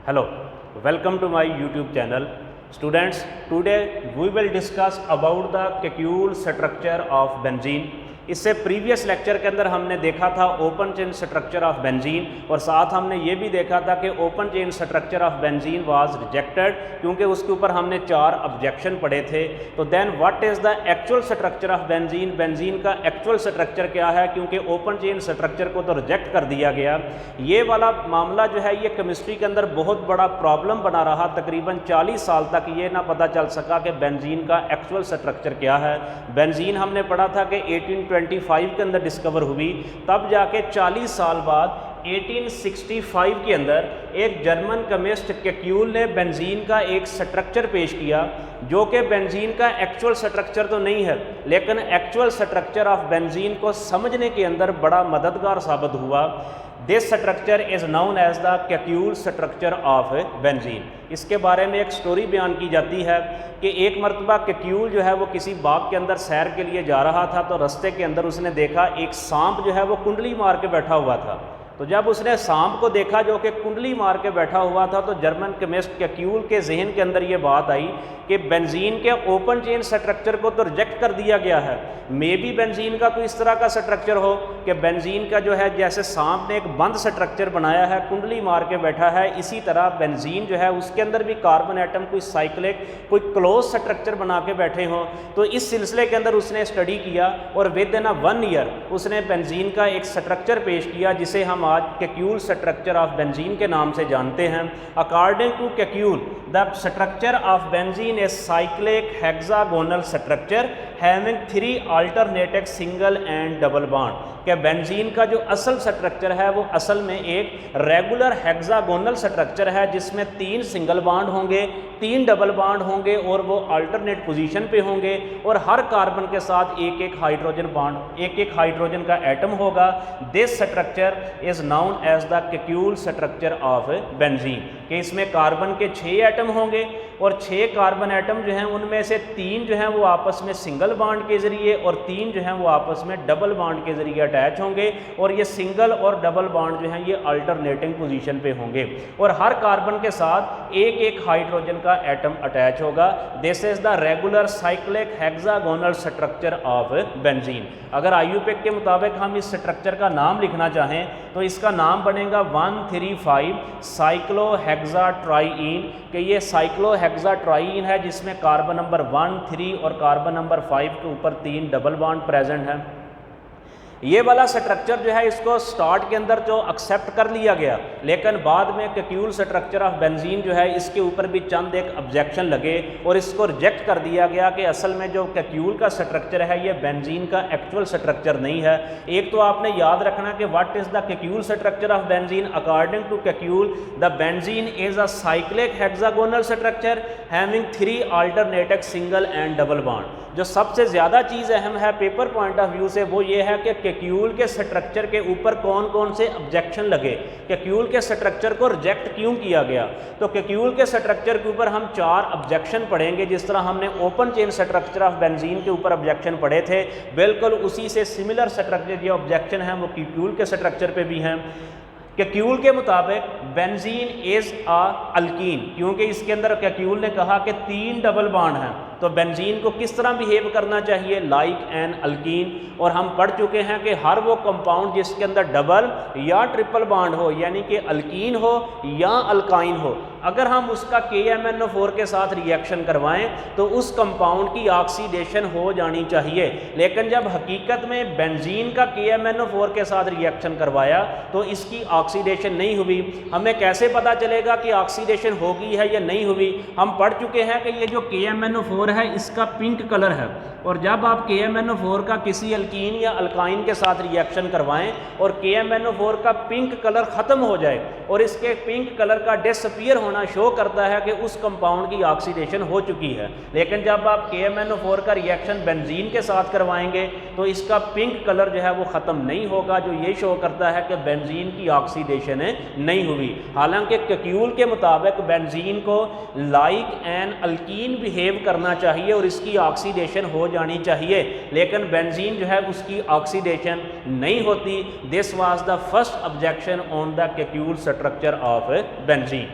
Hello, welcome to my YouTube channel. Students, today we will discuss about the Kekulé structure of benzene. इससे previous lecture के अंदर हमने देखा था open chain structure of benzene और साथ हमने ये भी देखा था कि open chain structure of benzene was rejected क्योंकि उसके ऊपर हमने 4 ऑब्जेक्शन पढ़े थे। तो then what is the actual structure of benzene, benzene का एक्चुअल स्ट्रक्चर क्या है, क्योंकि ओपन चेन स्ट्रक्चर को तो रिजेक्ट कर दिया गया। ये वाला मामला जो है ये केमिस्ट्री के अंदर बहुत बड़ा प्रॉब्लम बना रहा, तकरीबन 40 साल तक ये ना पता चल सका कि बेंजीन का एक्चुअल स्ट्रक्चर क्या है। बेंजीन हमने पढ़ा था कि 1825 के अंदर डिस्कवर हुई, तब जाके 40 साल बाद 1865 के अंदर एक जर्मन केमिस्ट केक्यूल ने बेंजीन का एक स्ट्रक्चर पेश किया जो कि बेंजीन का एक्चुअल स्ट्रक्चर तो नहीं है, लेकिन एक्चुअल स्ट्रक्चर ऑफ बेंजीन को समझने के अंदर बड़ा मददगार साबित हुआ। This structure is known as the Kekule structure of benzene. इसके बारे में एक स्टोरी बयान की जाती है कि एक मरतबा केक्यूल जो है वो किसी बाग के अंदर सैर के लिए जा रहा था, तो रास्ते के अंदर उसने देखा एक सांप जो है वो कुंडली मार के बैठा हुआ था। तो जब उसने सांप को देखा जो कि कुंडली मार के बैठा हुआ था, तो जर्मन केमिस्ट केक्यूल के जहन के अंदर ये बात आई कि बेंजीन के ओपन चेन स्ट्रक्चर को तो रिजेक्ट कर दिया गया है, मे बी बेंजीन का कोई इस तरह का स्ट्रक्चर हो कि बेंजीन का जो है जैसे सांप ने एक बंद स्ट्रक्चर बनाया है, कुंडली मार के बैठा है, इसी तरह बेंजीन जो है उसके अंदर भी कार्बन एटम कोई साइक्लिक कोई क्लोज स्ट्रक्चर बना के बैठे हों। तो इस सिलसिले के अंदर उसने स्टडी किया और विद इन 1 ईयर उसने बेंजीन का एक स्ट्रक्चर पेश किया जिसे हम आज केक्यूल स्ट्रक्चर ऑफ बेंजीन के नाम से जानते हैं। According to Kekule the structure of benzene is cyclic hexagonal structure having 3 alternative single and double bond. कि बेंजीन का जो असल स्ट्रक्चर है वो असल में एक रेगुलर हेक्सागोनल स्ट्रक्चर है जिसमें 3 सिंगल बॉन्ड होंगे, 3 डबल बॉन्ड होंगे और वो अल्टरनेट पोजीशन पे होंगे और हर कार्बन के साथ एक एक हाइड्रोजन बॉन्ड, एक एक हाइड्रोजन का एटम होगा। This structure is known as the Kekule structure of benzene. कि इसमें कार्बन के 6 एटम होंगे और 6 कार्बन एटम जो हैं उनमें से 3 जो हैं वो आपस में सिंगल बॉन्ड के ज़रिए और 3 जो हैं वो आपस में डबल बॉन्ड के ज़रिए अटैच होंगे और ये सिंगल और डबल बॉन्ड जो हैं ये अल्टरनेटिंग पोजीशन पे होंगे और हर कार्बन के साथ एक एक हाइड्रोजन का एटम अटैच होगा। This is the regular cyclic hexagonal structure of benzene. अगर आईयूपैक के मुताबिक हम इस स्ट्रक्चर का नाम लिखना चाहें तो इसका नाम बनेगा 135 साइक्लोहेक्साट्राईन। कि ये साइक्लोहेक्साट्राईन है जिसमें कार्बन नंबर 1, 3 और कार्बन नंबर 5 के ऊपर 3 डबल बॉन्ड प्रेजेंट है। ये वाला स्ट्रक्चर जो है इसको स्टार्ट के अंदर जो एक्सेप्ट कर लिया गया, लेकिन बाद में केक्यूल स्ट्रक्चर ऑफ बेंजीन जो है इसके ऊपर भी चंद एक ऑब्जेक्शन लगे और इसको रिजेक्ट कर दिया गया कि असल में जो केक्यूल का स्ट्रक्चर है ये बेंजीन का एक्चुअल स्ट्रक्चर नहीं है। एक तो आपने याद रखना कि what is the Kekule structure of benzene. According to Kekule the benzene is a cyclic hexagonal structure having 3 alternative single and double bond. जो सबसे ज़्यादा चीज़ अहम है पेपर पॉइंट ऑफ व्यू से वो ये है कि केक्यूल के स्ट्रक्चर के ऊपर कौन कौन से ऑब्जेक्शन लगे, केक्यूल के स्ट्रक्चर को रिजेक्ट क्यों किया गया। तो केक्यूल के स्ट्रक्चर के ऊपर हम 4 ऑब्जेक्शन पढ़ेंगे, जिस तरह हमने open chain structure of benzene के ऊपर ऑब्जेक्शन पढ़े थे, बिल्कुल उसी से सिमिलर स्ट्रक्चर जो ऑब्जेक्शन हैं वो केक्यूल के स्ट्रक्चर पे भी हैं। केक्यूल के मुताबिक बेंजीन इज़ अ अल्कीन, क्योंकि इसके अंदर केक्यूल ने कहा कि 3 डबल बॉन्ड हैं, तो बेंजीन को किस तरह बिहेव करना चाहिए, लाइक एन अल्कीन। और हम पढ़ चुके हैं कि हर वो कंपाउंड जिसके अंदर डबल या ट्रिपल बॉन्ड हो, यानी कि अल्कीन हो या अल्काइन हो, अगर हम उसका KMnO4 के साथ रिएक्शन करवाएं तो उस कंपाउंड की ऑक्सीडेशन हो जानी चाहिए। लेकिन जब हकीकत में बेंजीन का KMnO4 के साथ रिएक्शन करवाया तो इसकी ऑक्सीडेशन नहीं हुई। हमें कैसे पता चलेगा कि ऑक्सीडेशन होगी है या नहीं हुई। हम पढ़ चुके हैं कि ये जो KMnO4 है इसका पिंक कलर है, और जब आप KMnO4 का किसी अल्कीन या अल्काइन के साथ रिएक्शन करवाएं और KMnO4 का पिंक कलर ख़त्म हो जाए और इसके पिंक कलर का डिसअपीयर होना शो करता है कि उस कंपाउंड की ऑक्सीडेशन हो चुकी है। लेकिन जब आप KMnO4 का रिएक्शन बेंजीन के साथ करवाएंगे तो इसका पिंक कलर जो है वो ख़त्म नहीं होगा, जो ये शो करता है कि बेंजीन की ऑक्सीडेशन नहीं हुई। हालांकि केक्यूल के मुताबिक बेंजीन को लाइक एन अल्कीन बिहेव करना चाहिए और इसकी ऑक्सीडेशन हो जानी चाहिए, लेकिन बेंजीन जो है उसकी ऑक्सीडेशन नहीं होती। This was the first objection on the Kekule structure of benzene.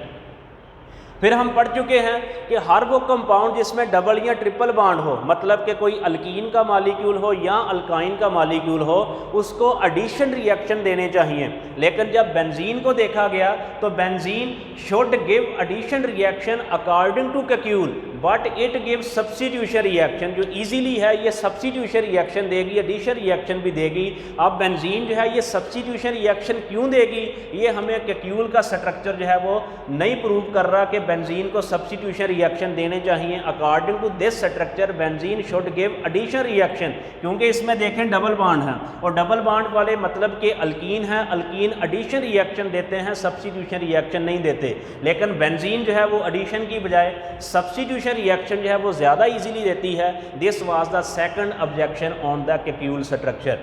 फिर हम पढ़ चुके हैं कि हर वो कंपाउंड जिसमें डबल या ट्रिपल बॉन्ड हो, मतलब कि कोई अल्कीन का मॉलिक्यूल हो या अल्काइन का मॉलिक्यूल हो, उसको एडिशन रिएक्शन देने चाहिए। लेकिन जब बेंजीन को देखा गया तो benzene should give addition reaction according to Kekule, but it give substitution reaction. जो इजीली है ये सब्स्टिट्यूशन रिएक्शन देगी, एडिशन रिएक्शन भी देगी। अब बेंजीन जो है ये सब्स्टिट्यूशन रिएक्शन क्यों देगी, ये हमें कैक्यूल का स्ट्रक्चर जो है वो नहीं प्रूव कर रहा कि बेंजीन को सब्स्टिट्यूशन रिएक्शन देने चाहिए। According to this structure benzene should give addition reaction, क्योंकि इसमें देखें डबल बॉन्ड है और डबल बॉन्ड वाले मतलब कि अल्कीन है, अल्कीन एडिशन रिएक्शन देते हैं, सब्स्टिट्यूशन रिएक्शन नहीं देते। लेकिन बेंजीन जो है वो एडिशन की बजाय सब्स्टिट्यूशन रिएक्शन जो है वो ज़्यादा इजीली देती है। This was the second objection on the Kekule structure.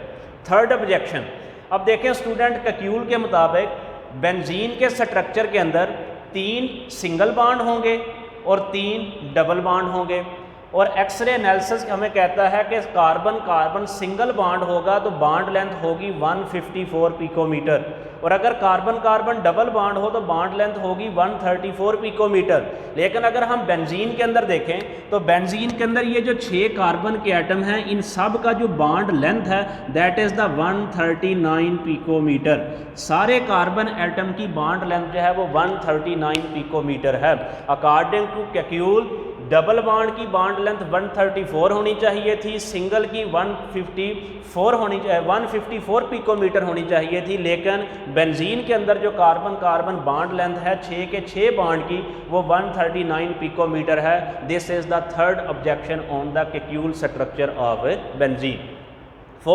Third objection, अब देखें स्टूडेंट, कैक्यूल के मुताबिक बेंजीन के स्ट्रक्चर के अंदर 3 सिंगल बॉन्ड होंगे और 3 डबल बॉन्ड होंगे, और एक्सरे एनालिसिस हमें कहता है कि कार्बन कार्बन सिंगल बॉन्ड होगा तो बॉन्ड लेंथ होगी 154 पिकोमीटर, और अगर कार्बन कार्बन डबल बॉन्ड हो तो बॉन्ड लेंथ होगी 134 पिकोमीटर। लेकिन अगर हम बेंजीन के अंदर देखें तो बेंजीन के अंदर ये जो 6 कार्बन के एटम हैं, इन सब का जो बॉन्ड लेंथ है दैट इज़ द 139 पिकोमीटर। सारे कार्बन एटम की बॉन्ड लेंथ जो है वो 139 पिकोमीटर है। According to Kekule double bond की बॉन्ड लेंथ 134 होनी चाहिए थी, सिंगल की 154 पिकोमीटर होनी चाहिए थी। लेकिन बेंजीन के अंदर जो कार्बन कार्बन बॉन्ड लेंथ है 6 के 6 बॉन्ड की वो 139 पिकोमीटर है। This is the third objection on the Kekule structure of benzene.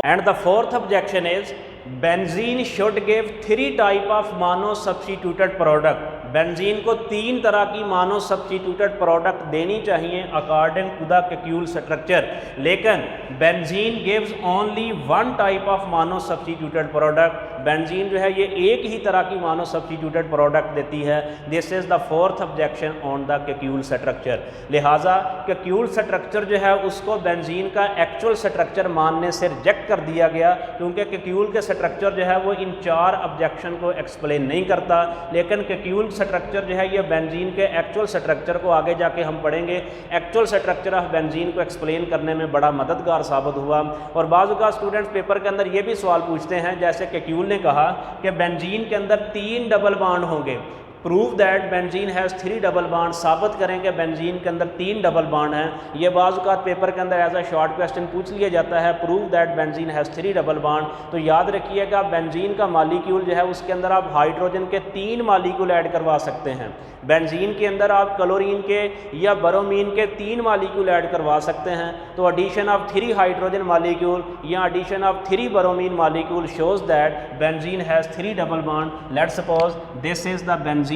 And the fourth objection is benzene should give 3 type of mono substituted product. Benzene को 3 तरह की mono substituted product देनी चाहिए according to the Kekule structure, लेकिन benzene gives only 1 type of mono substituted product. Benzene जो है ये एक ही तरह की मोनो सब्स्टिट्यूटेड प्रोडक्ट देती है। This is the fourth objection on the Kekule structure. लिहाजा कैक्यूल स्ट्रक्चर जो है उसको बेंजीन का एक्चुअल स्ट्रक्चर मानने से रिजेक्ट कर दिया गया, क्योंकि कैक्यूल के स्ट्रक्चर जो है वो इन 4 ऑब्जेक्शन को एक्सप्लेन नहीं करता। लेकिन कैक्यूल स्ट्रक्चर जो है ये बेंजीन के एक्चुअल स्ट्रक्चर को आगे जाके हम पढ़ेंगे, एक्चुअल स्ट्रक्चर ऑफ बेंजीन को एक्सप्लेन करने में बड़ा मददगार साबित हुआ। और बाज़ का स्टूडेंट्स पेपर के अंदर ये भी सवाल पूछते हैं, जैसे कैक्यूल ने कहा कि बेंजीन के अंदर 3 डबल बॉन्ड होंगे, prove that benzene has 3 double bond, साबित करेंगे बेंजीन के अंदर 3 डबल बॉन्ड हैं। ये बाज़ औक़ात पेपर के अंदर एज अ शॉर्ट क्वेश्चन पूछ लिया जाता है, prove that benzene has 3 double bond. तो याद रखिएगा बेंजीन का मॉलिक्यूल जो है उसके अंदर आप हाइड्रोजन के 3 मॉलिक्यूल ऐड करवा सकते हैं। बेंजीन के अंदर आप क्लोरीन के या ब्रोमीन के 3 मॉलिक्यूल ऐड करवा सकते हैं। तो एडिशन ऑफ 3 हाइड्रोजन मॉलिक्यूल या addition of 3 bromine molecule shows that benzene has 3 double bond. Let's suppose this is the benzene.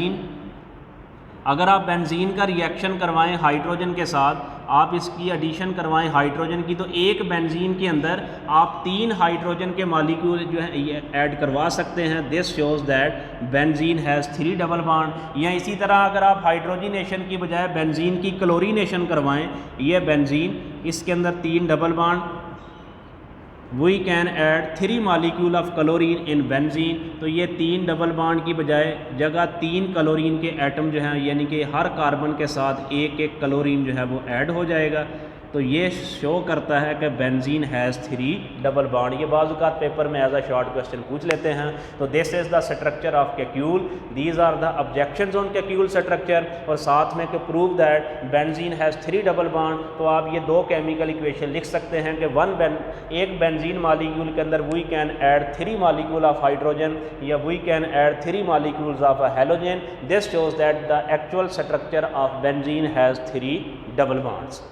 अगर आप बेंजीन का रिएक्शन करवाएं हाइड्रोजन के साथ, आप इसकी एडिशन करवाएं हाइड्रोजन की, तो एक बेंजीन के अंदर आप 3 हाइड्रोजन के मॉलिक्यूल जो है ये ऐड करवा सकते हैं। This shows that benzene has 3 double bond. या इसी तरह अगर आप हाइड्रोजिनेशन की बजाय बेंजीन की क्लोरीनेशन करवाएं, ये बेंजीन इसके अंदर 3 double bond, we can add 3 molecule of chlorine in benzene. तो ये 3 डबल बॉन्ड की बजाय जगह 3 क्लोरीन के एटम जो हैं, यानी कि हर कार्बन के साथ एक एक क्लोरीन जो है वो ऐड हो जाएगा। तो ये शो करता है कि बेंजीन हैज़ 3 डबल बॉन्ड। ये बाज़ औक़ात पेपर में एज अ शॉर्ट क्वेश्चन पूछ लेते हैं। तो this is the structure of Kekule, these are the objections on Kekule structure, और साथ में कि prove that benzene has 3 double bond. तो आप ये 2 केमिकल इक्वेशन लिख सकते हैं कि एक बेंजीन मॉलिक्यूल के अंदर we can add 3 molecule of hydrogen या we can add 3 molecules of halogen. This shows that the actual structure of benzene has 3 double bonds.